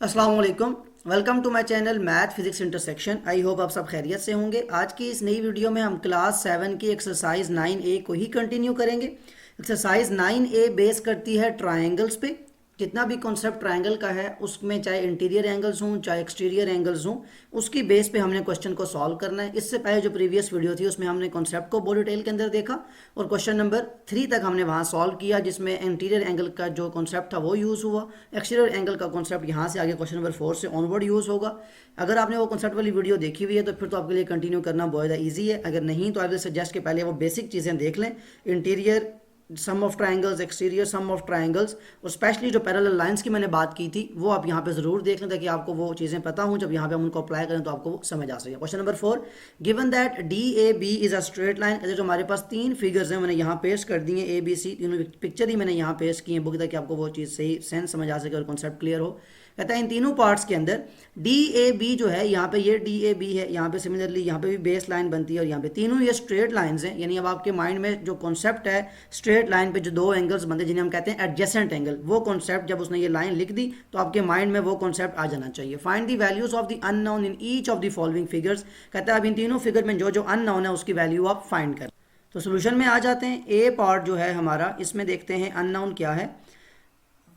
अस्सलाम वालेकुम। Welcome to my channel math physics intersection. I hope आप सब खैरियत से होंगे। आज की इस नई वीडियो में हम क्लास 7 की एक्सरसाइज 9A को ही कंटिन्यू करेंगे। एक्सरसाइज 9A बेस करती है ट्रायंगल्स पे। जितना भी कॉन्सेप्ट ट्रायंगल का है उसमें चाहे इंटीरियर एंगल्स हों चाहे एक्सटीरियर एंगल्स हों, उसकी बेस पे हमने क्वेश्चन को सॉल्व करना है। इससे पहले जो प्रीवियस वीडियो थी उसमें हमने कॉन्सेप्ट को बहुत डिटेल के अंदर देखा और क्वेश्चन नंबर 3 तक हमने वहाँ सॉल्व किया, जिसमें इंटीरियर एंगल का जो कॉन्सेप्ट था वो यूज़ हुआ। एक्सटीरियर एंगल का कॉन्सेप्ट यहाँ से आगे क्वेश्चन नंबर 4 से ऑनवर्ड यूज़ होगा। अगर आपने वो कॉन्सेप्ट वाली वीडियो देखी हुई है तो फिर तो आपके लिए कंटिन्यू करना बहुत ज़्यादा ईजी है। अगर नहीं तो आई विल सजेस्ट कि पहले वो बेसिक चीज़ें देख लें। Interior sum of triangles, exterior sum of triangles और स्पेशली जो पैरेलल लाइंस की मैंने बात की थी वो आप यहाँ पे ज़रूर देख लें ताकि आपको वो चीज़ें पता हों। जब यहाँ पे हम उनको अप्लाई करें तो आपको वो समझ आ सके। Question number 4, given that D A B is a straight line. ऐसे जो हमारे पास तीन फिगर्स हैं मैंने यहाँ पेश कर दिए, ए बी सी, तीनों पिक्चर ही मैंने यहाँ पेश की है बुक, ताकि आपको वो चीज़ सही सेंस समझ आ सके और कॉन्सेप्ट क्लियर हो। कहता है इन तीनों पार्ट्स के अंदर डी ए बी जो है, यहाँ पे ये डी ए बी है, यहाँ पे सिमिलरली यहाँ पे भी बेस लाइन बनती है और यहाँ पे तीनों ये स्ट्रेट लाइंस हैं। यानी अब आपके माइंड में जो कॉन्सेप्ट है स्ट्रेट लाइन पे जो दो एंगल्स बनते हैं जिन्हें हम कहते हैं एडजेसेंट एंगल, वो कॉन्सेप्ट जब उसने ये लाइन लिख दी तो आपके माइंड में वो कॉन्सेप्ट आ जाना चाहिए। Find the values of the unknown in each of the following figures. कहता है अब इन तीनों फिगर में जो जो अननोन है उसकी वैल्यू आप फाइंड करें। तो सोल्यूशन में आ जाते हैं। ए पार्ट जो है हमारा, इसमें देखते हैं अननोन क्या है।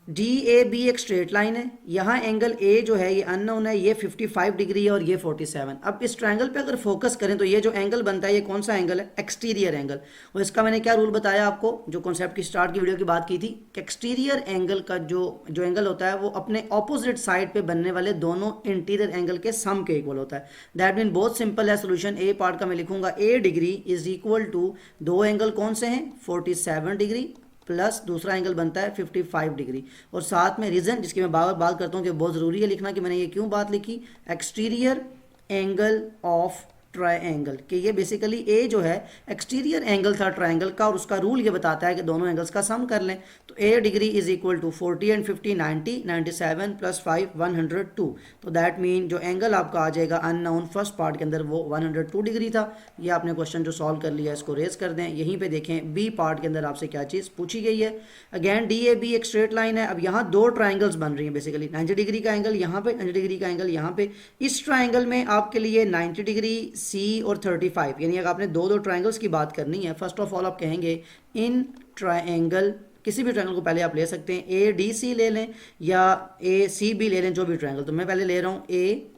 डी ए बी एक स्ट्रेट लाइन है, यहाँ एंगल ए जो है ये अननोन है, ये 55 डिग्री है और ये 47। अब इस ट्रायंगल पे अगर फोकस करें तो ये जो एंगल बनता है ये कौन सा एंगल है? Exterior angle. और इसका मैंने क्या रूल बताया आपको जो कॉन्सेप्ट की स्टार्ट की वीडियो की बात की थी कि एक्सटीरियर एंगल का जो एंगल होता है वो अपने ऑपोजिट साइड पे बनने वाले दोनों इंटीरियर एंगल के सम के इक्वल होता है। दैट मीन बहुत सिंपल है सोल्यूशन। ए पार्ट का मैं लिखूंगा ए डिग्री इज इक्वल टू दो एंगल कौन से हैं? 47 डिग्री प्लस दूसरा एंगल बनता है 55 डिग्री। और साथ में रीज़न जिसकी मैं बार बार बात करता हूँ कि बहुत ज़रूरी है लिखना कि मैंने ये क्यों बात लिखी, एक्सटीरियर एंगल ऑफ ट्रायंगल, कि ये बेसिकली ए जो है एक्सटीरियर एंगल था ट्रायंगल का और उसका रूल ये बताता है कि दोनों एंगल्स का सम कर लें। तो A degree is equal to 40 and 50 90, 97 plus 5 102। तो दैट मीन जो एंगल आपका आ जाएगा अननोन फर्स्ट पार्ट के अंदर वो 102 डिग्री था। ये आपने क्वेश्चन जो सॉल्व कर लिया इसको रेज कर दें। यहीं पे देखें बी पार्ट के अंदर आपसे क्या चीज़ पूछी गई है। अगेन डी ए बी एक स्ट्रेट लाइन है। अब यहाँ दो ट्राइंगल्स बन रही हैं बेसिकली, 90 डिग्री का एंगल यहाँ पे, 90 डिग्री का एंगल यहाँ पे। इस ट्राइंगल में आपके लिए 90 डिग्री सी और 35, यानी अगर आपने दो दो ट्राइंगल्स की बात करनी है, फर्स्ट ऑफ ऑल आप कहेंगे इन ट्राइंगल, किसी भी ट्राइंगल को पहले आप ले सकते हैं, ए डी सी ले लें या ए सी बी ले लें, जो भी ट्राइंगल। तो मैं पहले ले रहा हूँ ए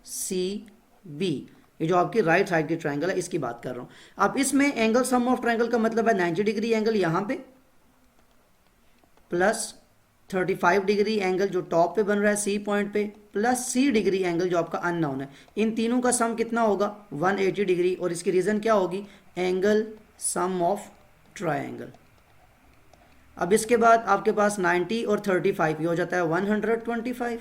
सी बी, ये जो आपकी राइट साइड की ट्राइंगल है इसकी बात कर रहा हूँ। अब इसमें एंगल सम ऑफ ट्राइंगल का मतलब है 90 डिग्री एंगल यहाँ पे प्लस 35 डिग्री एंगल जो टॉप पे बन रहा है सी पॉइंट पे प्लस सी डिग्री एंगल जो आपका अननोन है। इन तीनों का सम कितना होगा? 180 डिग्री। और इसकी रीज़न क्या होगी? Angle sum of triangle. अब इसके बाद आपके पास 90 और 35 ये हो जाता है 125।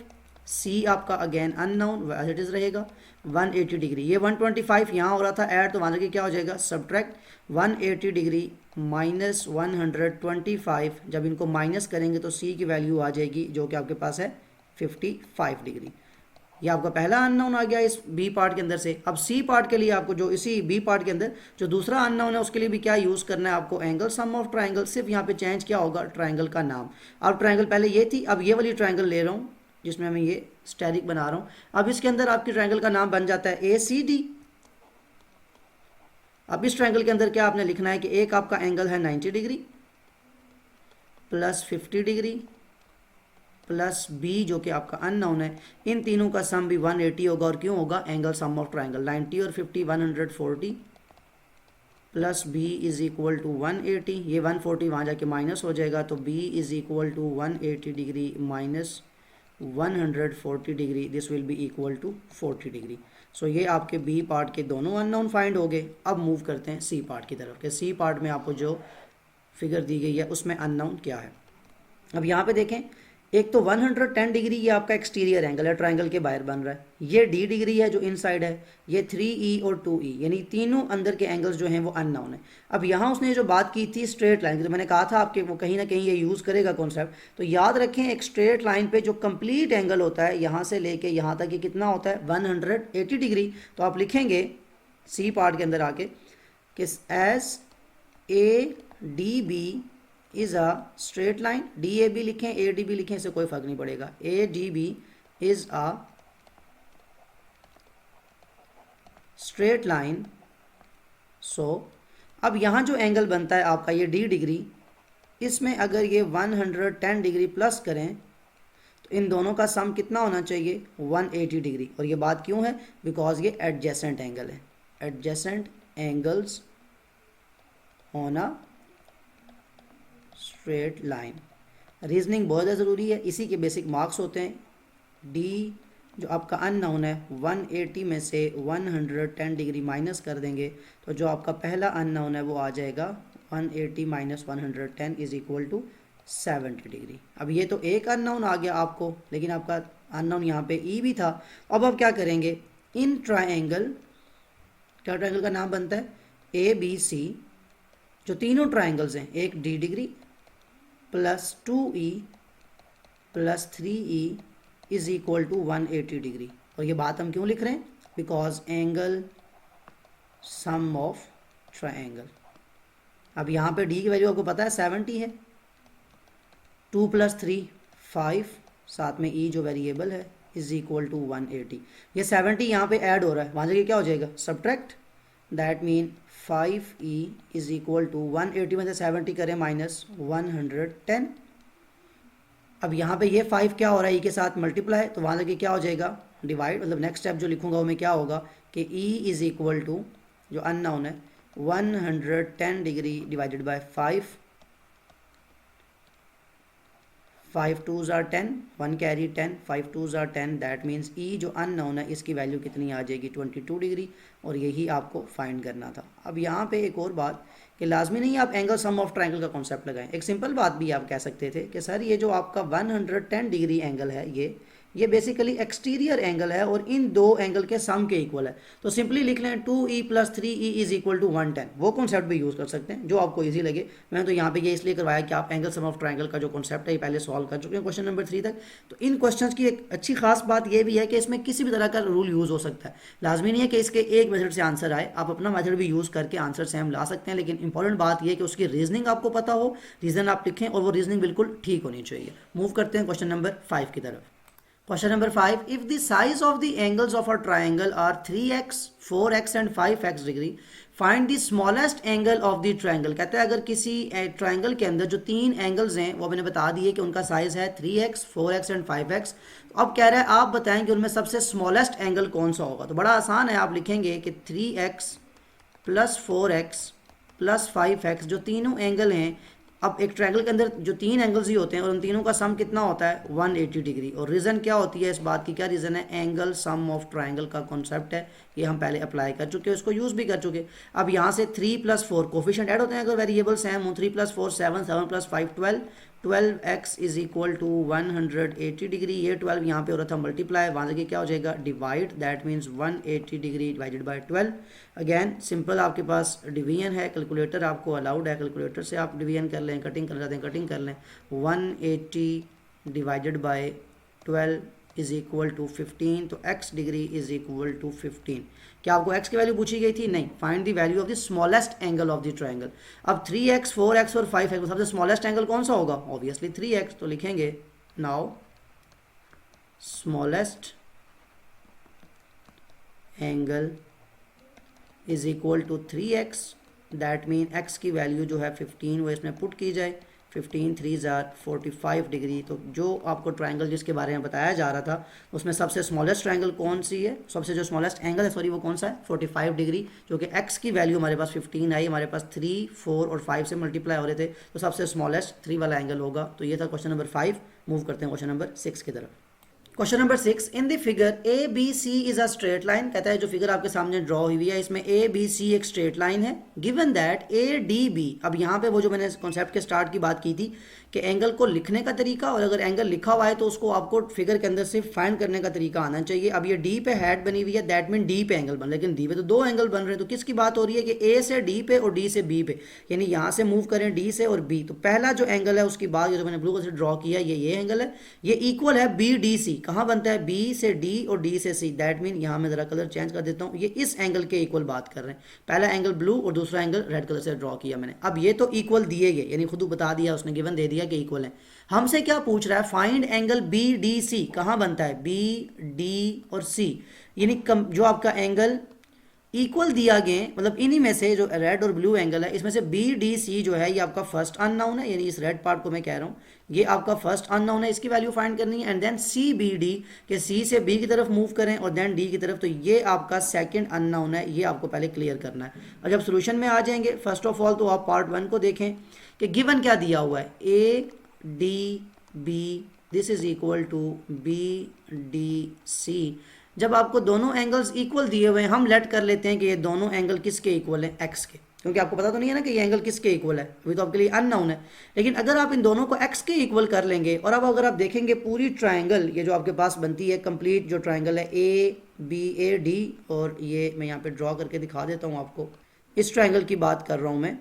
सी आपका again unknown as it is रहेगा 180 डिग्री। ये 125 यहाँ हो रहा था ऐड, तो वहाँ जाके क्या हो जाएगा? Subtract 180 degree minus 125। जब इनको माइनस करेंगे तो सी की वैल्यू आ जाएगी जो कि आपके पास है 55 डिग्री। ये आपका पहला अननोन आ गया इस बी पार्ट के अंदर से। अब सी पार्ट के लिए आपको जो इसी बी पार्ट के अंदर जो दूसरा अननोन है उसके लिए भी क्या यूज़ करना है आपको? Angle sum of triangle. सिर्फ यहाँ पे चेंज क्या होगा? ट्राइंगल का नाम। अब ट्राइंगल पहले ये थी, अब ये वाली ट्राइंगल ले रहा हूँ जिसमें मैं ये स्टेरिक बना रहा हूँ। अब इसके अंदर आपकी ट्राइंगल का नाम बन जाता है ए सी डी। अब इस ट्राइंगल के अंदर क्या आपने लिखना है कि एक आपका एंगल है 90 degree plus 50 degree plus B जो कि आपका अननोन है। इन तीनों का सम भी 180 होगा। और क्यों होगा? एंगल सम ऑफ ट्राइंगल 90 और 50 140 plus B is equal to 180। ये 140 वहाँ जाके माइनस हो जाएगा, तो B is equal to 180 degree minus 140 degree, this will be equal to 40 degree. So ये आपके बी पार्ट के दोनों अननोन फाइंड हो गए। अब मूव करते हैं सी पार्ट की तरफ कि सी पार्ट में आपको जो फिगर दी गई है उसमें अननोन क्या है। अब यहाँ पे देखें, एक तो 110 डिग्री ये आपका एक्सटीरियर एंगल है, ट्राइंगल के बाहर बन रहा है। ये डी डिग्री है जो इनसाइड है, ये 3E और 2E, यानी तीनों अंदर के एंगल्स जो हैं वो अननोन है। अब यहाँ उसने जो बात की थी स्ट्रेट लाइन की, तो मैंने कहा था आपके वो कहीं ना कहीं ये यूज़ करेगा कॉन्सेप्ट। तो याद रखें एक स्ट्रेट लाइन पे जो कंप्लीट एंगल होता है यहाँ से लेके यहाँ तक ये कितना होता है? 180 डिग्री। तो आप लिखेंगे सी पार्ट के अंदर आके कि as A D B is a straight line. D A B लिखें, ए डी बी लिखें, इससे कोई फ़र्क नहीं पड़ेगा। A D B is a straight line, so अब यहाँ जो एंगल बनता है आपका ये d डिग्री, इसमें अगर ये 110 डिग्री प्लस करें तो इन दोनों का सम कितना होना चाहिए 180 डिग्री। और ये बात क्यों है, बिकॉज ये एडजेसेंट एंगल है, adjacent angles on a straight line. Reasoning बहुत ज़्यादा ज़रूरी है, इसी के बेसिक मार्क्स होते हैं। डी जो आपका अननोन है 180 में से 110 डिग्री माइनस कर देंगे तो जो आपका पहला अननोन है वो आ जाएगा 180 minus 110 is equal to 70 degree. अब ये तो एक अननोन आ गया आपको, लेकिन आपका अननोन यहाँ पे ई भी था। अब क्या करेंगे, इन ट्रायंगल, क्या ट्रायंगल का नाम बनता है ए बी सी, जो तीनों ट्रायंगल्स हैं, एक D degree plus 2e plus 3e is equal to 180 degree. और ये बात हम क्यों लिख रहे हैं, because angle sum of triangle. अब यहाँ पे डी की वैल्यू आपको पता है 70 है, 2 प्लस 3 5, साथ में ई जो वेरिएबल है इज इक्वल टू 180। ये 70 यहाँ पे ऐड हो रहा है, वहाँ से क्या हो जाएगा subtract, that mean 5e is equal to 180 में से 70 करें माइनस 110। अब यहाँ पे ये 5 क्या हो रहा है ई के साथ मल्टीप्लाई, तो वहाँ से क्या हो जाएगा डिवाइड, मतलब नेक्स्ट स्टेप जो लिखूंगा वो में क्या होगा कि e इज इक्वल टू जो अननोन है 110 degree divided by 5, 5 2s are 10, 1 carry 10, 5 2s are 10, that means ई जो अननोन है इसकी वैल्यू कितनी आ जाएगी 22 डिग्री, और यही आपको फाइंड करना था। अब यहाँ पे एक और बात कि लाजमी नहीं आप एंगल सम ऑफ ट्रायंगल का कॉन्सेप्ट लगाएं, एक सिंपल बात भी आप कह सकते थे कि सर ये जो आपका 110 डिग्री एंगल है ये बेसिकली एक्सटीरियर एंगल है और इन दो एंगल के सम के इक्वल है, तो सिंपली लिख लें 2e plus 3e is equal to 110। वो कॉन्सेप्ट भी यूज़ कर सकते हैं जो आपको इजी लगे। मैंने तो यहाँ पे ये इसलिए करवाया कि आप एंगल सम ऑफ ट्रायंगल का जो कॉन्सेप्ट है ये पहले सॉल्व कर चुके हैं क्वेश्चन नंबर 3 तक। तो इन क्वेश्चंस की एक अच्छी खास बात ये भी है कि इसमें किसी भी तरह का रूल यूज़ हो सकता है, लाजमी नहीं है कि इसके एक मेथड से आंसर आए, आप अपना मेथड भी यूज़ करके आंसर सेम ला सकते हैं, लेकिन इंपॉर्टेंट बात यह है कि उसकी रीजनिंग आपको पता हो, रीजन आप लिखें और वो रीजनिंग बिल्कुल ठीक होनी चाहिए। मूव करते हैं क्वेश्चन नंबर 5 की तरफ। Question number 5. If the size of the angles of a triangle are 3x, 4x and 5x degree, find the smallest angle of the triangle। कहते हैं अगर किसी ट्राइंगल के अंदर जो तीन एंगल्स हैं वो मैंने बता दिए कि उनका साइज है 3x, 4x एंड 5x। अब कह रहा है आप बताएं कि उनमें सबसे स्मॉलेस्ट एंगल कौन सा होगा। तो बड़ा आसान है, आप लिखेंगे कि 3x plus 4x plus 5x जो तीनों एंगल हैं, अब एक ट्रायंगल के अंदर जो तीन एंगल्स ही होते हैं और उन तीनों का सम कितना होता है 180 डिग्री। और रीज़न क्या होती है इस बात की, क्या रीज़न है, एंगल सम ऑफ ट्रायंगल का कॉन्सेप्ट है, ये हम पहले अप्लाई कर चुके हैं, उसको यूज़ भी कर चुके। अब यहाँ से 3 प्लस 4 कोफिशिएंट ऐड होते हैं अगर वेरिएबल्स हैं, 3 plus 4 7, 7 plus 5 12, 12x is equal to 180 degree. ये 12 यहाँ पे हो रहा था मल्टीप्लाई, वहाँ से क्या हो जाएगा divide, that means 180 degree divided by 12। Again simple आपके पास डिवीजन है, कैलकुलेटर आपको अलाउड है, कैलकुलेटर से आप डिवीजन कर लें, कटिंग करना चाहते हैं कटिंग कर लें। 180 divided by 12 is equal to 15, तो x degree is equal to 15। क्या आपको x की वैल्यू पूछी गई थी? नहीं। Find the value of the smallest angle of the triangle. अब 3x, 4x और 5x सबसे स्मॉलेस्ट एंगल कौन सा होगा? Obviously 3x। तो लिखेंगे now smallest angle is equal to 3x, that mean x की वैल्यू जो है 15 वो इसमें पुट की जाए, 15 3 45 डिग्री। तो जो आपको ट्रायंगल जिसके बारे में बताया जा रहा था उसमें सबसे स्मॉलेस्ट ट्रायंगल कौन सी है, सबसे जो स्मॉलेस्ट एंगल है सॉरी वो कौन सा है 45 डिग्री, जो कि x की वैल्यू हमारे पास 15 आई, हमारे पास 3 4 और 5 से मल्टीप्लाई हो रहे थे, तो सबसे स्मॉलेस्ट 3 वाला एंगल होगा। तो ये था क्वेश्चन नंबर 5। मूव करते हैं क्वेश्चन नंबर 6 की तरफ। Question number 6, in the figure A B C is a straight line. कहता है जो फिगर आपके सामने ड्रॉ हुई है इसमें ए बी सी एक स्ट्रेट लाइन है, given that A D B. अब यहाँ पे वो जो मैंने कॉन्सेप्ट के स्टार्ट की बात की थी कि एंगल को लिखने का तरीका, और अगर एंगल लिखा हुआ है तो उसको आपको फिगर के अंदर से फाइंड करने का तरीका आना चाहिए। अब ये डी पे हेड बनी हुई है, दैट मीन डी पे एंगल बन, लेकिन डी पे तो दो एंगल बन रहे हैं, तो किसकी बात हो रही है कि ए से डी पे और डी से बी पे, यानी यहाँ से मूव करें डी से और बी। तो पहला जो एंगल है उसकी बात जो मैंने ब्लू कलर से ड्रॉ किया ये एंगल है, ये इक्वल है बी डी सी कहाँ बनता है, बी से डी और डी से सी। दैट मीन यहाँ मैं ज़रा कलर चेंज कर देता हूँ, ये इस एंगल के इक्वल बात कर रहे हैं। पहला एंगल ब्लू और दूसरा एंगल रेड कलर से ड्रॉ किया मैंने। अब ये तो इक्वल दिए गए, यानी खुद बता दिया उसने, गिवन दे दिया कि इक्वल है। हमसे क्या पूछ रहा है, find angle B D C. कहाँ बनता है, बी डी और सी, यानी जो आपका एंगल इक्वल दिया गया, मतलब इन्हीं में से जो रेड और ब्लू एंगल है, इसमें से बी डी सी जो है ये आपका फर्स्ट अननोन है, यानी इस रेड पार्ट को मैं कह रहा हूँ ये आपका फर्स्ट अननोन है, इसकी वैल्यू फाइंड करनी है। And then C B D, के सी से बी की तरफ मूव करें और देन डी की तरफ, तो ये आपका सेकंड अननोन है, ये आपको पहले क्लियर करना है। और जब सोल्यूशन में आ जाएंगे, फर्स्ट ऑफ ऑल तो आप पार्ट 1 को देखें कि गिवन क्या दिया हुआ है, A D B this is equal to B D C. जब आपको दोनों एंगल्स इक्वल दिए हुए हैं, हम लेट कर लेते हैं कि ये दोनों एंगल किसके इक्वल हैं, एक्स के, क्योंकि आपको पता तो नहीं है ना कि ये एंगल किसके इक्वल है, अभी तो आपके लिए अननोन है। लेकिन अगर आप इन दोनों को एक्स के इक्वल कर लेंगे, और अब अगर आप देखेंगे पूरी ट्राइंगल ये जो आपके पास बनती है, कंप्लीट जो ट्राइंगल है ए बी ए डी, और ये मैं यहाँ पे ड्रॉ करके दिखा देता हूँ आपको, इस ट्राइंगल की बात कर रहा हूँ मैं।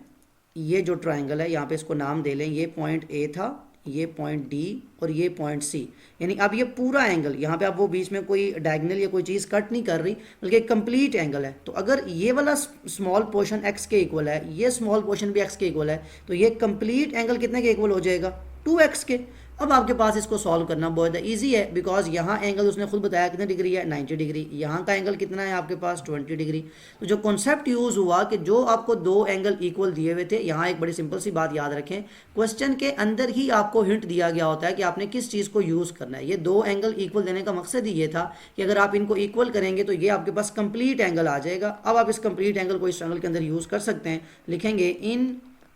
ये जो ट्राइंगल है यहाँ पे इसको नाम दे लें, ये पॉइंट ए था, ये पॉइंट डी और ये पॉइंट सी, यानी अब ये पूरा एंगल, यहाँ पे आप वो बीच में कोई डायगोनल या कोई चीज़ कट नहीं कर रही, बल्कि एक कंप्लीट एंगल है। तो अगर ये वाला स्मॉल पोर्शन एक्स के इक्वल है, ये स्मॉल पोर्शन भी एक्स के इक्वल है, तो ये कंप्लीट एंगल कितने के इक्वल हो जाएगा, 2x के। अब आपके पास इसको सॉल्व करना बहुत ईजी है, बिकॉज यहाँ एंगल उसने खुद बताया कितने डिग्री है, 90 डिग्री। यहाँ का एंगल कितना है आपके पास, 20 डिग्री। तो जो कॉन्सेप्ट यूज़ हुआ कि जो आपको दो एंगल इक्वल दिए हुए थे, यहाँ एक बड़ी सिंपल सी बात याद रखें, क्वेश्चन के अंदर ही आपको हिंट दिया गया होता है कि आपने किस चीज़ को यूज़ करना है। ये दो एंगल इक्वल देने का मकसद ही ये था कि अगर आप इनको इक्वल करेंगे तो ये आपके पास कंप्लीट एंगल आ जाएगा। अब आप इस कंप्लीट एंगल को इस ट्रायंगल के अंदर यूज़ कर सकते हैं, लिखेंगे in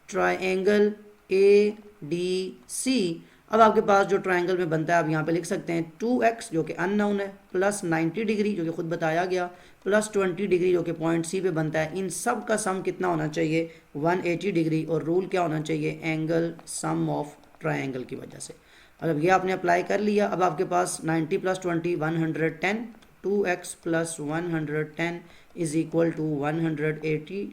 triangle A D C. अब आपके पास जो ट्रायंगल में बनता है, आप यहाँ पे लिख सकते हैं 2x जो कि अननोन है, प्लस 90 डिग्री जो कि खुद बताया गया, प्लस 20 डिग्री जो कि पॉइंट सी पे बनता है। इन सब का सम कितना होना चाहिए, 180 डिग्री। और रूल क्या होना चाहिए, एंगल सम ऑफ ट्रायंगल की वजह से। अब ये आपने अप्लाई कर लिया, अब आपके पास 90 plus 20 110, 2x plus 110 is equal to 180,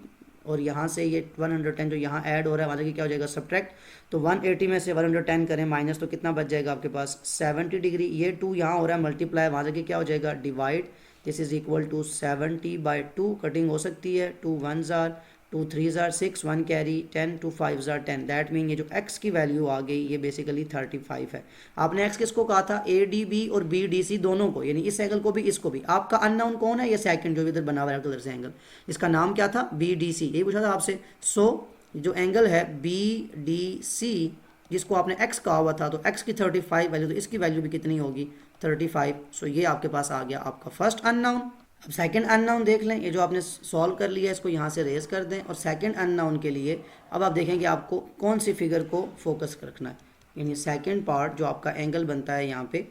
और यहाँ से ये 110 जो यहाँ ऐड हो रहा है, वहाँ से क्या हो जाएगा, सब्ट्रैक्ट। तो 180 में से 110 करें माइनस, तो कितना बच जाएगा आपके पास, 70 डिग्री। ये 2 यहाँ हो रहा है मल्टीप्लाई, वहाँ से क्या हो जाएगा, divide. This is equal to 70/2, cutting हो सकती है, 2 1s are 2 3s are 6, 1 carry, 10 2 5s are 10। That mean ये जो x की वैल्यू आ गई ये बेसिकली 35 है। आपने x किसको कहा था, ए डी बी और बी डी सी दोनों को, यानी इस एंगल को भी इसको भी। आपका अननोन कौन है, ये सेकंड जो इधर बना हुआ है कलर से एंगल, इसका नाम क्या था, बी डी सी, यही पूछा था आपसे। सो जो एंगल है बी डी सी, जिसको आपने x कहा हुआ था, तो x की 35 वैल्यू, तो इसकी वैल्यू भी कितनी होगी, 35। सो ये आपके पास आ गया आपका फर्स्ट अननोन। अब सेकंड अननोन देख लें, ये जो आपने सॉल्व कर लिया इसको यहाँ से रेज कर दें, और सेकंड अननोन के लिए अब आप देखें कि आपको कौन सी फिगर को फोकस रखना है, यानी सेकंड पार्ट जो आपका एंगल बनता है यहाँ पे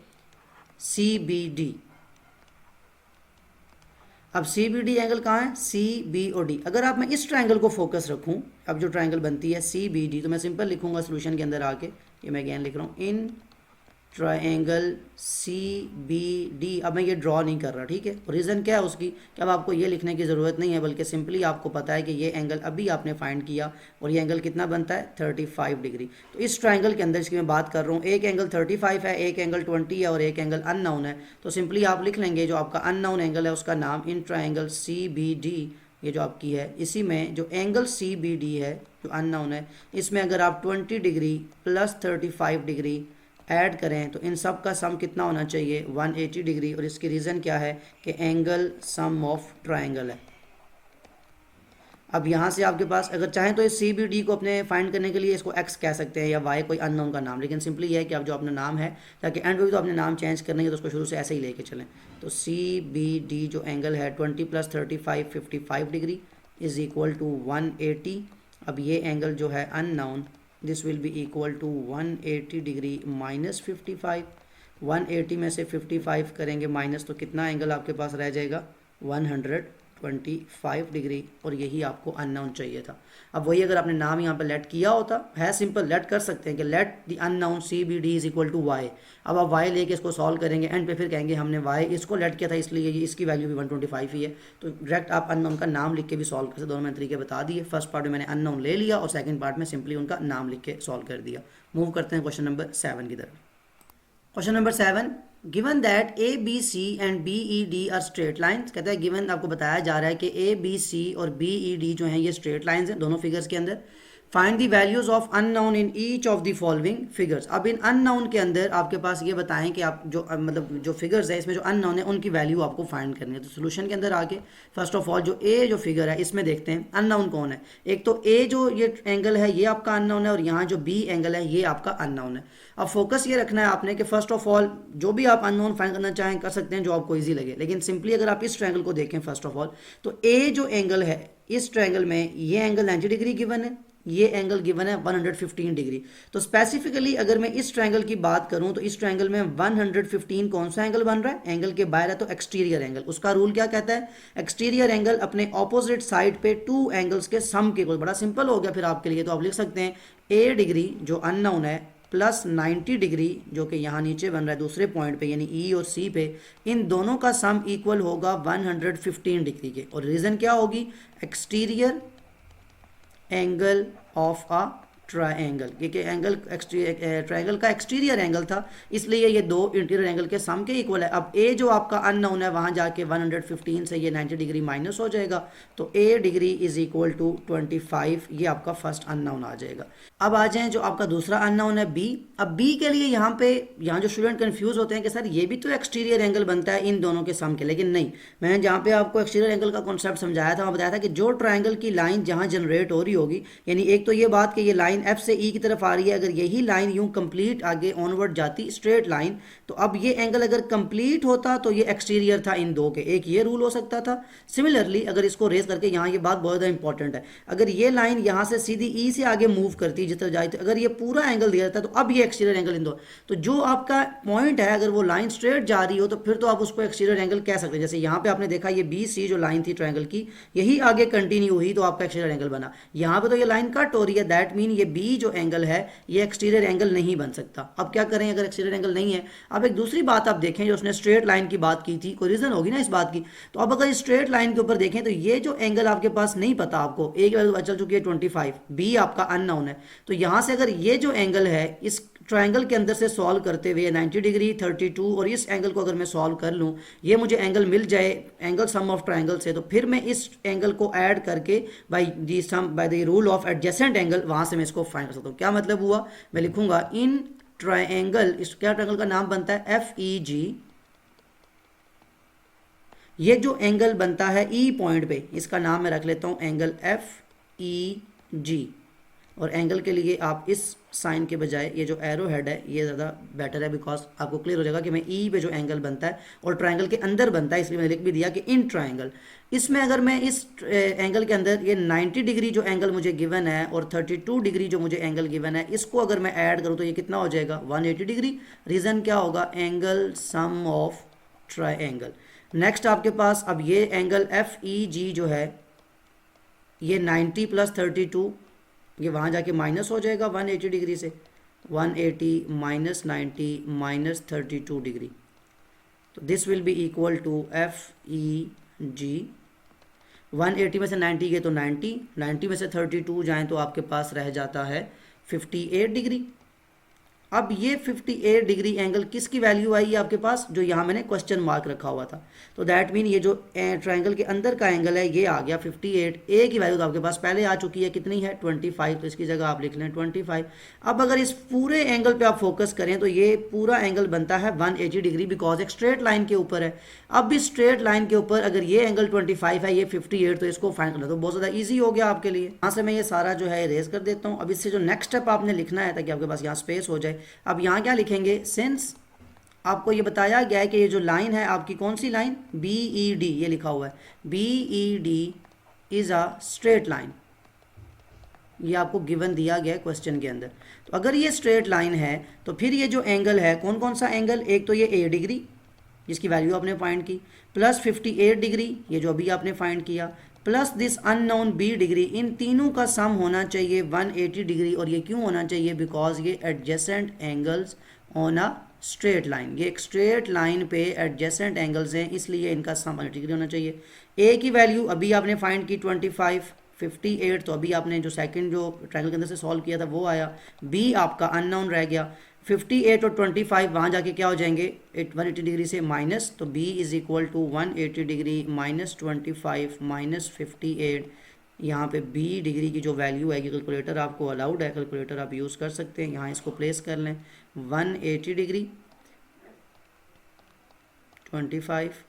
सी बी डी। अब सी बी डी एंगल कहाँ है, सी बी और डी। अगर आप मैं इस ट्रायंगल को फोकस रखूँ, अब जो ट्रायंगल बनती है सी बी डी, तो मैं सिंपल लिखूँगा सोल्यूशन के अंदर आके, ये मैं अगेन लिख रहा हूँ, in triangle C B D. अब मैं ये ड्रॉ नहीं कर रहा, ठीक है। रीज़न क्या है उसकी, कि अब आपको ये लिखने की ज़रूरत नहीं है, बल्कि सिंपली आपको पता है कि ये एंगल अभी आपने फाइंड किया, और ये एंगल कितना बनता है, 35 डिग्री। तो इस ट्रायंगल के अंदर इसकी मैं बात कर रहा हूँ, एक एंगल 35 है, एक एंगल 20 है, और एक एंगल अननोन है। तो सिंपली आप लिख लेंगे जो आपका अननोन एंगल है उसका नाम in triangle C B D, ये जो आपकी है, इसी में जो एंगल सी बी डी है जो अननोन है, इसमें अगर आप 20 डिग्री प्लस 35 डिग्री ऐड करें तो इन सब का सम कितना होना चाहिए, 180 डिग्री। और इसकी रीज़न क्या है कि एंगल सम ऑफ ट्रायंगल है। अब यहाँ से आपके पास अगर चाहें तो इस सी बी डी को अपने फाइंड करने के लिए इसको x कह सकते हैं, या y कोई अननोन का नाम, लेकिन सिंपली ये है कि आप जो अपना नाम है, ताकि एंड में भी तो अपने नाम चेंज करने के, तो उसको शुरू से ऐसे ही लेके चलें। तो सी बी डी जो एंगल है 20 प्लस 35 55 डिग्री इज़ इक्वल टू 180। अब ये एंगल जो है unknown, this will be equal to 180 degree minus 55। 180 में से 55 करेंगे माइनस, तो कितना एंगल आपके पास रह जाएगा, 125 डिग्री। और यही आपको अननोन चाहिए था। अब वही अगर आपने नाम यहाँ पे लेट किया होता, है सिंपल, लेट कर सकते हैं कि let the unknown C B D is equal to Y. अब आप वाई लेके इसको सॉल्व करेंगे, एंड पे फिर कहेंगे हमने वाई इसको लेट किया था इसलिए ये इसकी वैल्यू भी 125 ही है। तो डायरेक्ट आप अननोन का नाम लिख के भी सॉल्व कर सकते। दोनों मैंने तरीके बता दिए। फर्स्ट पार्ट में मैंने अननोन ले लिया, और सेकंड पार्ट में सिंपली उनका नाम लिख के सॉल्व कर दिया। मूव करते हैं क्वेश्चन नंबर 7 की तरफ। Question number 7, given that A B C and B E D are straight lines, कहता है गिवन आपको बताया जा रहा है कि ए बी सी और बी ई डी जो हैं ये स्ट्रेट लाइन्स हैं दोनों फिगर्स के अंदर। Find the values of unknown in each of the following figures. अब इन अननोन के अंदर आपके पास ये बताएं कि आप जो मतलब जो फिगर्स है इसमें जो अननोन है उनकी वैल्यू आपको फाइंड करनी है। तो सोल्यूशन के अंदर आके फर्स्ट ऑफ ऑल जो ए जो फिगर है इसमें देखते हैं अननोन कौन है। एक तो ए जो ये एंगल है ये आपका अननोन है और यहाँ जो बी एंगल है ये आपका अननोन है। अब फोकस ये रखना है आपने कि फर्स्ट ऑफ ऑल जो भी आप अननोन फाइंड करना चाहें कर सकते हैं जो आपको ईजी लगे, लेकिन सिंपली अगर आप इस ट्रायंगल को देखें फर्स्ट ऑफ ऑल तो ए जो एंगल है इस ट्रायंगल में ये एंगल 90 डिग्री गिवन है, ये एंगल गिवन है 115 डिग्री। तो स्पेसिफिकली अगर मैं इस ट्रायंगल की बात करूं तो इस ट्रायंगल में 115 कौन सा एंगल बन रहा है, एंगल के बाहर है तो एक्सटीरियर एंगल। उसका रूल क्या कहता है, एक्सटीरियर एंगल अपने ऑपोजिट साइड पे टू एंगल्स के सम के इक्वल। बड़ा सिंपल हो गया फिर आपके लिए, तो आप लिख सकते हैं ए डिग्री जो अननोन है प्लस 90 डिग्री जो कि यहाँ नीचे बन रहा है दूसरे पॉइंट पे यानी ई और सी पे, इन दोनों का सम इक्वल होगा 115 डिग्री के। और रीज़न क्या होगी, exterior angle of a triangle, क्योंकि एंगल ट्रायंगल का एक्सटीरियर एंगल था इसलिए ये दो इंटीरियर एंगल के सम के इक्वल है। अब ए जो आपका अननोन है वहाँ जाके 115 से ये 90 डिग्री माइनस हो जाएगा तो A degree is equal to 25, ये आपका फर्स्ट अननोन आ जाएगा। अब आ जाएं जो आपका दूसरा अननोन है बी। अब बी के लिए यहाँ जो स्टूडेंट कंफ्यूज होते हैं कि सर ये भी तो एक्सटीरियर एंगल बनता है इन दोनों के सम के, लेकिन नहीं, मैंने जहाँ पे आपको एक्सटीरियर एंगल का कॉन्सेप्ट समझाया था वहाँ बताया था कि जो ट्रायंगल की लाइन जहाँ जनरेट हो रही होगी, यानी एक तो ये बात कि ये लाइन एफ से ई की तरफ आ रही है, अगर यही लाइन यूं कंप्लीट आगे ऑनवर्ड जाती स्ट्रेट लाइन तो अब ये एंगल अगर कंप्लीट होता तो ये एक्सटीरियर था इन दो के, एक ये रूल हो सकता था। सिमिलरली अगर इसको रेस करके यहाँ ये बात बहुत ज़्यादा इंपॉर्टेंट है, अगर ये लाइन यहाँ से सीधी ई से आगे मूव करती जिस तरह जाए तो अगर ये पूरा एंगल दिया जाता तो अब ये एक्सटीरियर एंगल इन दो, तो जो आपका पॉइंट है अगर वो लाइन स्ट्रेट जा रही हो तो फिर तो आप उसको एक्सटीरियर एंगल कह सकते हैं। जैसे यहाँ पे आपने देखा ये बी सी जो लाइन थी ट्रायंगल की यही आगे कंटिन्यू हुई तो आपका एक्सटीरियर एंगल बना। यहाँ पे तो ये लाइन कट हो रही है, दैट मीन ये बी जो एंगल है ये एक्सटीरियर एंगल नहीं बन सकता। अब क्या करें अगर एक्सटीरियर एंगल नहीं है। अब एक दूसरी बात आप देखें जो उसने स्ट्रेट लाइन की बात की थी, कोई रीजन होगी ना इस बात की, तो अब अगर स्ट्रेट लाइन के ऊपर देखें तो ये जो एंगल आपके पास नहीं पता, आपको एक वैल्यू चल चुकी है 25, बी आपका अननोन है, तो यहां से अगर ये जो एंगल है इस ट्रायंगल के अंदर से सॉल्व करते हुए 90 डिग्री 32 और इस एंगल को अगर मैं सॉल्व कर लूँ ये मुझे एंगल मिल जाए एंगल सम ऑफ ट्रायंगल से, तो फिर मैं इस एंगल को ऐड करके by the rule of adjacent angle वहाँ से मैं इसको फाइंड कर सकता हूँ। क्या मतलब हुआ, मैं लिखूंगा इन ट्रायंगल, इस क्या ट्रायंगल का नाम बनता है एफ ई जी, ये जो एंगल बनता है ई पॉइंट पे इसका नाम मैं रख लेता हूँ एंगल एफ ई जी। और एंगल के लिए आप इस साइन के बजाय ये जो एरो हेड है ये ज़्यादा बेटर है, बिकॉज आपको क्लियर हो जाएगा कि मैं ई पे जो एंगल बनता है और ट्रायंगल के अंदर बनता है, इसलिए मैंने लिख भी दिया कि इन ट्रायंगल। इसमें अगर मैं इस एंगल के अंदर ये 90 डिग्री जो एंगल मुझे गिवन है और 32 डिग्री जो मुझे एंगल गिवन है इसको अगर मैं ऐड करूँ तो ये कितना हो जाएगा 180 डिग्री। रीज़न क्या होगा, angle sum of triangle. Next आपके पास अब ये एंगल एफ ई जी जो है ये 90 प्लस 32 ये वहाँ जाके माइनस हो जाएगा 180 डिग्री से, 180 माइनस 90 माइनस 32 डिग्री, तो this will be equal to F E G. 180 में से 90 गए तो 90, 90 में से 32 जाएँ तो आपके पास रह जाता है 58 डिग्री। अब ये 58 डिग्री एंगल किसकी वैल्यू आई है आपके पास, जो यहाँ मैंने क्वेश्चन मार्क रखा हुआ था, तो दैट मीन ये जो ट्रायंगल के अंदर का एंगल है ये आ गया 58। ए की वैल्यू तो आपके पास पहले आ चुकी है, कितनी है 25, तो इसकी जगह आप लिख लें 25। अब अगर इस पूरे एंगल पे आप फोकस करें तो ये पूरा एंगल बनता है 180 डिग्री, बिकॉज एक स्ट्रेट लाइन के ऊपर है। अब इस स्ट्रेट लाइन के ऊपर अगर ये एंगल 25 है ये 58, तो इसको फाइंड करना तो बहुत ज़्यादा ईजी हो गया आपके लिए। यहाँ से मैं ये सारा जो है इरेज कर देता हूँ। अब इससे जो नेक्स्ट स्टेप आपने लिखना है ताकि आपके पास यहाँ स्पेस हो जाए, अब यहाँ क्या लिखेंगे, सिंस आपको ये बताया गया है कि ये जो लाइन है आपकी कौन सी लाइन, बी ई डी, ये लिखा हुआ है B E D is a straight line, ये आपको गिवन दिया गया है क्वेश्चन के अंदर। तो अगर ये स्ट्रेट लाइन है तो फिर ये जो एंगल है कौन कौन सा एंगल, एक तो ये ए डिग्री जिसकी वैल्यू आपने फाइंड की, प्लस 58 डिग्री ये जो अभी आपने फाइंड किया, plus this unknown B degree, इन तीनों का सम होना चाहिए 180 डिग्री। और ये क्यों होना चाहिए, बिकॉज ये adjacent angles on a straight line, ये एक स्ट्रेट लाइन पे एडजेसेंट एंगल्स हैं इसलिए इनका सम 180 डिग्री होना चाहिए। ए की वैल्यू अभी आपने फाइंड की 25, 58 तो अभी आपने जो सेकंड जो ट्रायंगल के अंदर से सॉल्व किया था वो आया, बी आपका अननोन रह गया, 58 और 25 वहाँ जाके क्या हो जाएंगे 180 डिग्री से माइनस, तो b is equal to 180 degree minus 25 minus 58। यहाँ पे b डिग्री की जो वैल्यू आएगी, कैलकुलेटर आपको अलाउड है, कैलकुलेटर आप यूज़ कर सकते हैं, यहाँ इसको प्लेस कर लें 180 degree 25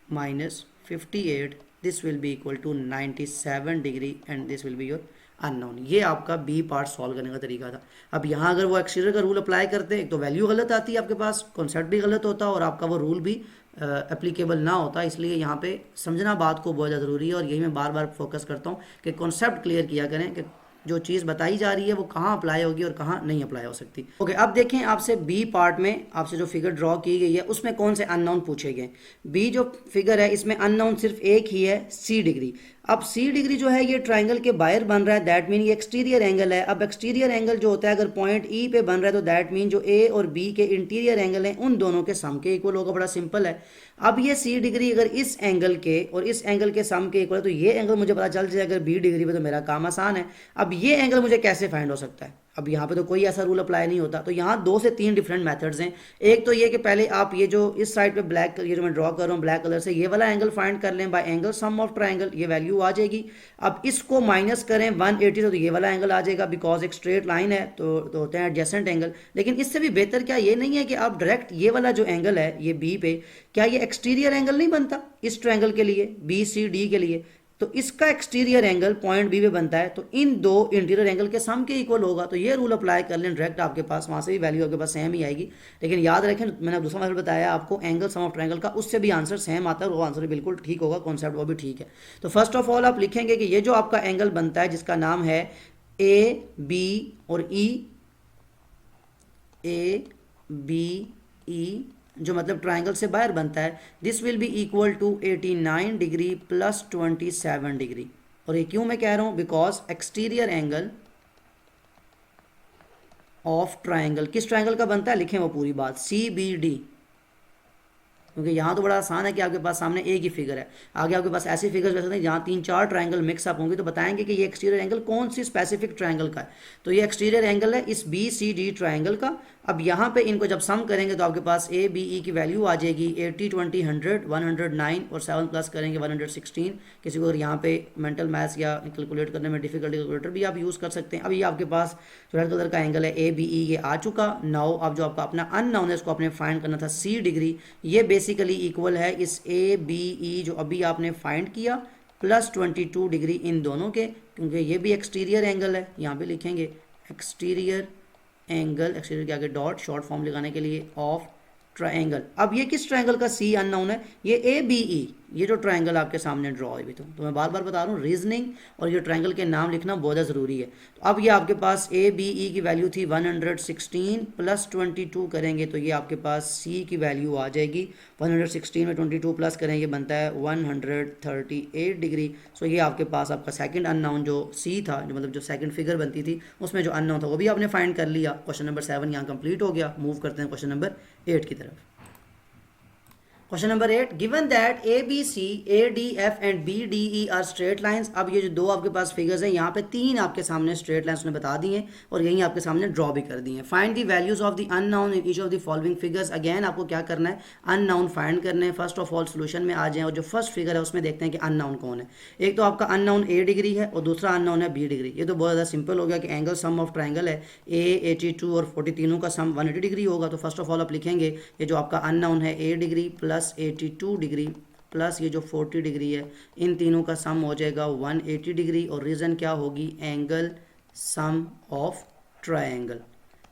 minus 58, this will be equal to 97 degree and this will be your unknown. ये आपका बी पार्ट सॉल्व करने का तरीका था। अब यहाँ अगर वो एक्सटीरियर का रूल अप्लाई करते हैं, एक तो वैल्यू गलत आती है आपके पास, कॉन्सेप्ट भी गलत होता और आपका वो रूल भी एप्लीकेबल ना होता, इसलिए यहाँ पे समझना बात को बहुत ज़्यादा ज़रूरी है और यही मैं बार बार फोकस करता हूँ कि कॉन्सेप्ट क्लियर किया करें कि जो चीज़ बताई जा रही है वो कहाँ अप्लाई होगी और कहाँ नहीं अप्लाई हो सकती। ओके, अब देखें आपसे बी पार्ट में आपसे जो फिगर ड्रॉ की गई है उसमें कौन से अननोन पूछे गए। बी जो फिगर है इसमें अननोन सिर्फ एक ही है, सी डिग्री। अब सी डिग्री जो है ये ट्राइंगल के बाहर बन रहा है, दैट मीन ये एक्सटीरियर एंगल है। अब एक्सटीरियर एंगल जो होता है अगर पॉइंट ई पे बन रहा है तो दैट मीन जो ए और बी के इंटीरियर एंगल हैं उन दोनों के सम के इक्वल होगा। बड़ा सिंपल है। अब ये सी डिग्री अगर इस एंगल के और इस एंगल के सम के इक्वल है तो ये एंगल मुझे पता चल जाए अगर बी डिग्री पे, तो मेरा काम आसान है। अब ये एंगल मुझे कैसे फाइंड हो सकता है, अब यहाँ पे तो कोई ऐसा रूल अप्लाई नहीं होता, तो यहाँ 2 से 3 डिफरेंट मेथड्स हैं। एक तो ये कि पहले आप ये जो इस साइड पे ब्लैक, ये जो मैं ड्रॉ कर रहा हूँ ब्लैक कलर से, ये वाला एंगल फाइंड कर लें bye angle sum of triangle, ये वैल्यू आ जाएगी। अब इसको माइनस करें 180 से तो ये वाला एंगल आ जाएगा, बिकॉज एक स्ट्रेट लाइन है तो होते हैं एडजेसेंट एंगल। लेकिन इससे भी बेहतर क्या ये नहीं है कि आप डायरेक्ट ये वाला जो एंगल है ये बी पे, क्या ये एक्सटीरियर एंगल नहीं बनता इस ट्राइंगल के लिए, बी सी डी के लिए, तो इसका एक्सटीरियर एंगल पॉइंट बी पे बनता है, तो इन दो इंटीरियर एंगल के सम के इक्वल होगा। तो ये रूल अप्लाई कर लें डायरेक्ट, आपके पास वहाँ से भी वैल्यू आपके पास सेम ही आएगी। लेकिन याद रखें मैंने दूसरा मेथड बताया आपको एंगल सम ऑफ ट्रायंगल का, उससे भी आंसर सेम आता है और वो आंसर बिल्कुल ठीक होगा, कॉन्सेप्ट वो भी ठीक है। तो फर्स्ट ऑफ ऑल आप लिखेंगे कि ये जो आपका एंगल बनता है जिसका नाम है ए बी और ई, ए बी ई जो मतलब ट्राइंगल से बाहर बनता है, this will be equal to 89 degree plus 27 degree. और ये क्यों मैं कह रहा हूं, because exterior angle of triangle किस ट्राइंगल का बनता है, लिखें वो पूरी बात, सी बी डी। क्योंकि यहाँ तो बड़ा आसान है कि आपके पास सामने एक ही फिगर है, आगे आपके पास ऐसी फिगर्स रह सकते हैं जहाँ 3-4 ट्रायंगल मिक्सअप होंगे तो बताएंगे कि ये एक्सटीरियर एंगल कौन सी स्पेसिफिक ट्रायंगल का है। तो ये एक्सटीरियर एंगल है इस बी सी डी ट्रायंगल का। अब यहाँ पे इनको जब सम करेंगे तो आपके पास ए बी ई की वैल्यू आ जाएगी 80 20 100 109 और 7 प्लस करेंगे 116। किसी को अगर यहाँ पे मेंटल मैथ्स या कैलकुलेट करने में डिफिकल्टी, कैलकुलेटर भी आप यूज़ कर सकते हैं। अब ये आपके पास जो रेड कलर का एंगल है ए बी ई ये आ चुका। नाउ अब जो आपका अपना अननोन है इसको आपने फाइंड करना था सी डिग्री, ये बेसिकली इक्वल है इस ए बी ई जो अभी आपने फाइंड किया प्लस 22 डिग्री इन दोनों के, क्योंकि ये भी एक्सटीरियर एंगल है। यहाँ पे लिखेंगे एक्सटीरियर एंगल, एक्सटीरियर के आगे डॉट शॉर्ट फॉर्म लगाने के लिए ऑफ ट्रायंगल। अब ये किस ट्रायंगल का सी अननोन है, ये ए बी ई, ये जो ट्रायंगल आपके सामने ड्रॉ है। तो मैं बार बार बता रहा हूँ रीजनिंग और ये ट्रायंगल के नाम लिखना बहुत ज़्यादा ज़रूरी है। तो अब ये आपके पास ए बी ई की वैल्यू थी 116 प्लस 22 करेंगे तो ये आपके पास सी की वैल्यू आ जाएगी। 116 में 22 प्लस करेंगे बनता है 138 डिग्री। सो ये आपके पास आपका सेकंड अननोन जो सी था, जो मतलब जो सेकंड फिगर बनती थी उसमें जो अननोन था वो भी आपने फाइंड कर लिया। क्वेश्चन नंबर 7 यहाँ कंप्लीट हो गया। मूव करते हैं क्वेश्चन नंबर 8 की तरफ। Question number 8, given that A B C A D F and B D E are straight lines. अब ये जो दो आपके पास फिगर्स हैं यहाँ पे 3 आपके सामने स्ट्रेट लाइंस ने बता दी हैं और यही आपके सामने ड्रॉ भी कर दी हैं। Find the values of the unknown in each of the following figures. Again आपको क्या करना है, अननाउन फाइंड करने हैं। फर्स्ट ऑफ ऑल सोल्यूशन में आ जाएं और जो फर्स्ट फिगर है उसमें देखते हैं कि अननाउन कौन है। एक तो आपका अननाउन ए डिग्री है और दूसरा अननाउन है बी डिग्री। ये तो बहुत ज़्यादा सिंपल हो गया कि एंगल सम ऑफ ट्राइंगल है ए 82 और 40, तीनों का सम 180 डिग्री होगा। तो फर्स्ट ऑफ ऑल आप लिखेंगे ये जो आपका अननाउन है ए डिग्री प्लस 82 डिग्री प्लस ये जो 40 डिग्री है, इन तीनों का सम हो जाएगा 180 डिग्री और रीज़न क्या होगी, एंगल सम ऑफ ट्रायंगल।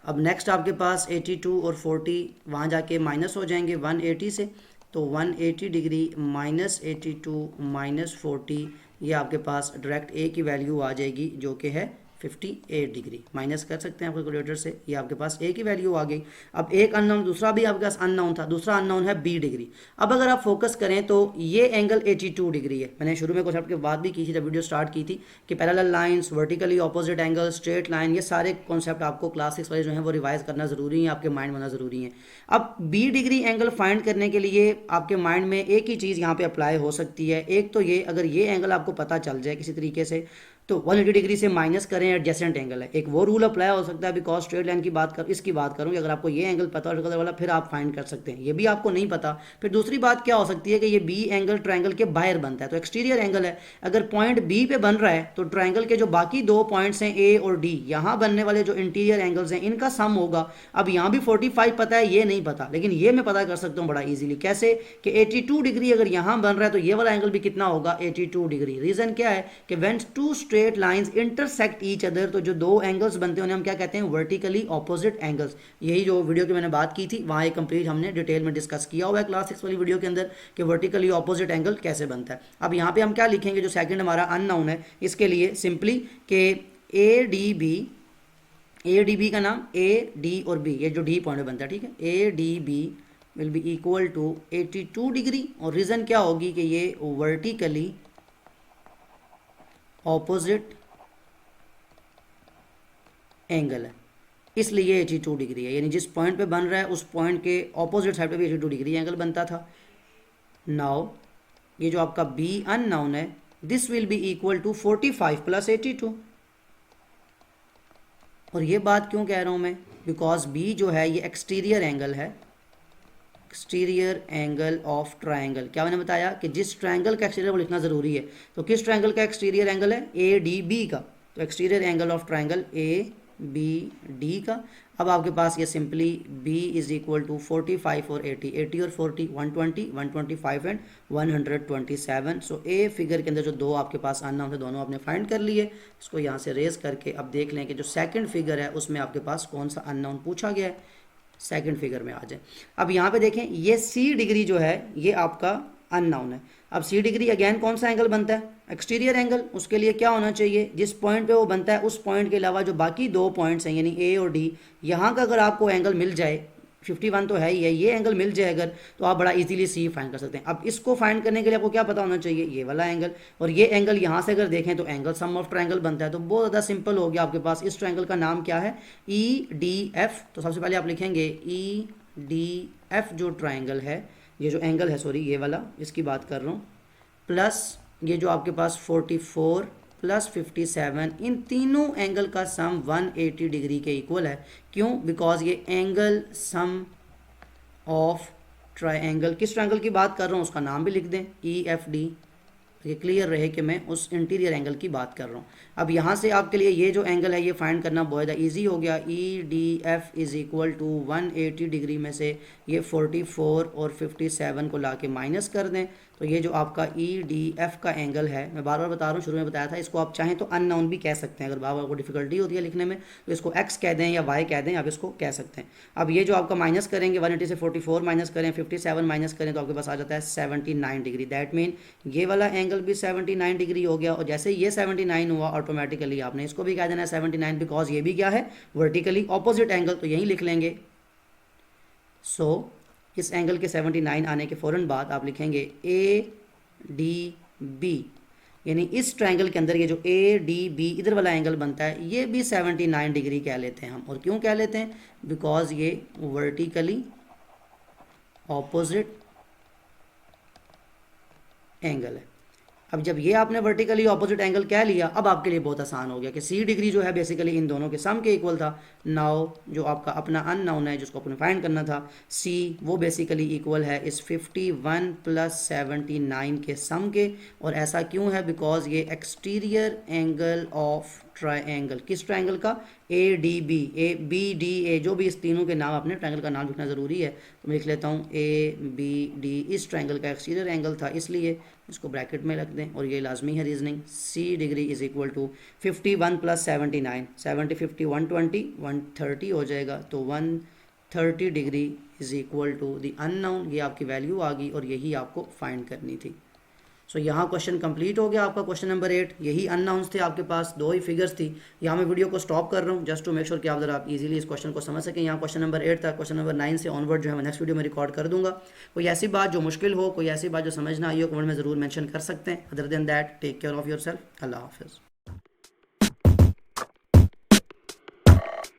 अब नेक्स्ट आपके पास 82 और 40 वहाँ जाके माइनस हो जाएंगे 180 से, तो 180 डिग्री माइनस 82 माइनस 40, ये आपके पास डायरेक्ट ए की वैल्यू आ जाएगी जो कि है 58 डिग्री। माइनस कर सकते हैं आप कैलकुलेटर से, ये आपके पास ए की वैल्यू आ गई। अब एक अननोन, दूसरा भी आपके पास अननोन था, दूसरा अननोन है बी डिग्री। अब अगर आप फोकस करें तो ये एंगल 82 डिग्री है। मैंने शुरू में कॉन्सेप्ट के बाद भी की थी जब वीडियो स्टार्ट की थी कि parallel lines, vertically opposite angle, straight line, ये सारे कॉन्सेप्ट आपको क्लास 6 वाले जो है वो रिवाइज करना जरूरी है, आपके माइंड में होना जरूरी है। अब बी डिग्री एंगल फाइंड करने के लिए आपके माइंड में एक ही चीज़ यहाँ पे अप्लाई हो सकती है। एक तो ये, अगर ये एंगल आपको पता चल जाए किसी तरीके से तो 180 डिग्री से माइनस करें एडजेसेंट एंगल है, एक वो रूल अप्लाई हो सकता है बिकॉज स्ट्रेट लाइन की बात कर इसकी बात करूँ, अगर आपको ये एंगल पता हो वाला फिर आप फाइंड कर सकते हैं, ये भी आपको नहीं पता। फिर दूसरी बात क्या हो सकती है कि ये बी एंगल ट्रायंगल के बाहर बनता है, तो एक्सटीरियर एंगल है, अगर पॉइंट बी पे बन रहा है तो ट्रायंगल के जो बाकी दो पॉइंट्स हैं ए और डी, यहाँ बनने वाले जो इंटीरियर एंगल्स हैं इनका सम होगा। अब यहाँ भी 45 पता है, ये नहीं पता, लेकिन ये मैं पता कर सकता हूँ बड़ा इजीली, कैसे कि 82 डिग्री अगर यहाँ बन रहा है तो ये वाला एंगल भी कितना होगा 82 डिग्री। रीजन क्या है कि when two straight lines intersect each other, तो जो दो एंगल्स बनते हैं उन्हें हम क्या कहते हैं, वर्टिकली ऑपोजिट एंगल्स। यही जो वीडियो की मैंने बात की थी वहाँ एक कंप्लीट हमने डिटेल में डिस्कस किया हुआ है क्लास 6 वाली वीडियो के अंदर कि वर्टिकली ऑपोजिट एंगल कैसे बनता है। अब यहाँ पे हम क्या लिखेंगे, जो सेकंड हमारा अननोन है, इसके लिए सिंपली कि ए डी बी का नाम ए डी और बी, ये जो डी पॉइंट बनता है, ठीक है, A D B will be equal to 82 degree, और रीजन क्या होगी कि ये वर्टिकली ऑपोजिट एंगल है, इसलिए 82 डिग्री है, यानी जिस पॉइंट पे बन रहा है उस पॉइंट के ऑपोजिट साइड पे भी 82 डिग्री एंगल बनता था। नाउ ये जो आपका बी अननोन है, this will be equal to 45 plus 82, और ये बात क्यों कह रहा हूँ मैं, बिकॉज बी जो है ये एक्सटीरियर एंगल है, एक्सटीरियर एंगल ऑफ ट्रायंगल। क्या मैंने बताया कि जिस ट्रायंगल का एक्सटीरियर वो लिखना ज़रूरी है, तो किस ट्रायंगल का एक्सटीरियर एंगल है, ए डी बी का, तो exterior angle of triangle A B D का। अब आपके पास ये simply b is equal to 45 और 80, 80 और 40 120, 125 एंड 127। सो ए फिगर के अंदर जो दो आपके पास अननोन थे दोनों आपने फाइंड कर लिए। इसको यहाँ से रेज करके अब देख लें कि जो सेकंड फिगर है उसमें आपके पास कौन सा अननोन पूछा गया है, सेकंड फिगर में आ जाए। अब यहाँ पे देखें ये सी डिग्री जो है ये आपका अननोन है। अब सी डिग्री अगेन कौन सा एंगल बनता है, एक्सटीरियर एंगल, उसके लिए क्या होना चाहिए, जिस पॉइंट पे वो बनता है उस पॉइंट के अलावा जो बाकी दो पॉइंट्स हैं यानी ए और डी, यहाँ का अगर आपको एंगल मिल जाए, 51 तो है ही है, ये एंगल मिल जाए अगर, तो आप बड़ा इजीली सी फाइंड कर सकते हैं। अब इसको फाइंड करने के लिए आपको क्या पता होना चाहिए, ये वाला एंगल, और ये एंगल यहाँ से अगर देखें तो एंगल सम ऑफ ट्रायंगल बनता है, तो बहुत ज़्यादा सिंपल हो गया आपके पास। इस ट्रायंगल का नाम क्या है, ई डी एफ। तो सबसे पहले आप लिखेंगे ई डी एफ जो ट्रायंगल है, ये जो एंगल है सॉरी ये वाला इसकी बात कर रहा हूँ, प्लस ये जो आपके पास 44 प्लस 57, इन तीनों एंगल का सम 180 डिग्री के इक्वल है। क्यों, बिकॉज ये एंगल सम ऑफ ट्रायंगल, किस ट्रायंगल की बात कर रहा हूँ उसका नाम भी लिख दें, ई एफ डी, ये क्लियर रहे कि मैं उस इंटीरियर एंगल की बात कर रहा हूँ। अब यहाँ से आपके लिए ये जो एंगल है ये फाइंड करना बहुत ज़्यादा ईजी हो गया। E D F is equal to 180 degree में से ये 44 और 57 को ला के माइनस कर दें, तो ये जो आपका ई डी एफ का एंगल है, मैं बार बार बता रहा हूँ, शुरू में बताया था, इसको आप चाहें तो अननोन भी कह सकते हैं, अगर बार बार को डिफिकल्टी होती है लिखने में तो इसको एक्स कह दें या वाई कह दें, आप इसको कह सकते हैं। अब ये जो आपका माइनस करेंगे 180 से 44 माइनस करें, 57 माइनस करें, तो आपके पास आ जाता है 79 डिग्री। दैट मीन ये वाला एंगल भी 79 डिग्री हो गया, और जैसे ये 79 हुआ ऑटोमेटिकली आपने इसको भी कह देना है 79, बिकॉज ये भी क्या है, वर्टिकली ऑपोजिट एंगल, तो यही लिख लेंगे। सो इस एंगल के 79 आने के फ़ौरन बाद आप लिखेंगे ए डी बी, यानी इस ट्रायंगल के अंदर ये जो ए डी बी इधर वाला एंगल बनता है ये भी 79 डिग्री कह लेते हैं हम। और क्यों कह लेते हैं, बिकॉज ये वर्टिकली ऑपोजिट एंगल है। अब जब ये आपने वर्टिकली ऑपोजिट एंगल कह लिया, अब आपके लिए बहुत आसान हो गया कि सी डिग्री जो है बेसिकली इन दोनों के सम के इक्वल था। नाउ जो आपका अपना अननोन है जिसको अपने फाइंड करना था सी, वो बेसिकली इक्वल है इस 51 प्लस 79 के सम के। और ऐसा क्यों है, बिकॉज ये एक्सटीरियर एंगल ऑफ ट्रायंगल, किस ट्रायंगल का, A D B, A B D A, जो भी इस तीनों के नाम अपने ट्रायंगल का नाम लिखना ज़रूरी है, तो मैं लिख लेता हूँ ए बी डी, इस ट्रायंगल का एक्सटीरियर एंगल था इसलिए इसको ब्रैकेट में रख दें। और ये लाजमी है reasoning, C degree is equal to 51 प्लस 79, 70 50 120 130 हो जाएगा, तो 130 degree is equal to the unknown, ये आपकी वैल्यू आ गई और यही आपको फाइंड करनी थी। सो यहाँ क्वेश्चन कंप्लीट हो गया आपका, क्वेश्चन नंबर 8। यही अननाउंस थे आपके पास, दो ही फिगर्स थी। यहाँ मैं वीडियो को स्टॉप कर रहा हूँ जस्ट टू मेक श्योर कि आप आप इजीली इस क्वेश्चन को समझ सकें। यहाँ क्वेश्चन नंबर 8 था, क्वेश्चन नंबर 9 से ऑनवर्ड जो है मैं नेक्स्ट वीडियो में रिकॉर्ड कर दूंगा। कोई ऐसी बात जो मुश्किल हो, कोई ऐसी बात जो समझ ना आई हो, कमेंट में ज़रूर मेंशन कर सकते हैं। Other than that take care of yourself, Allah हाफिज़।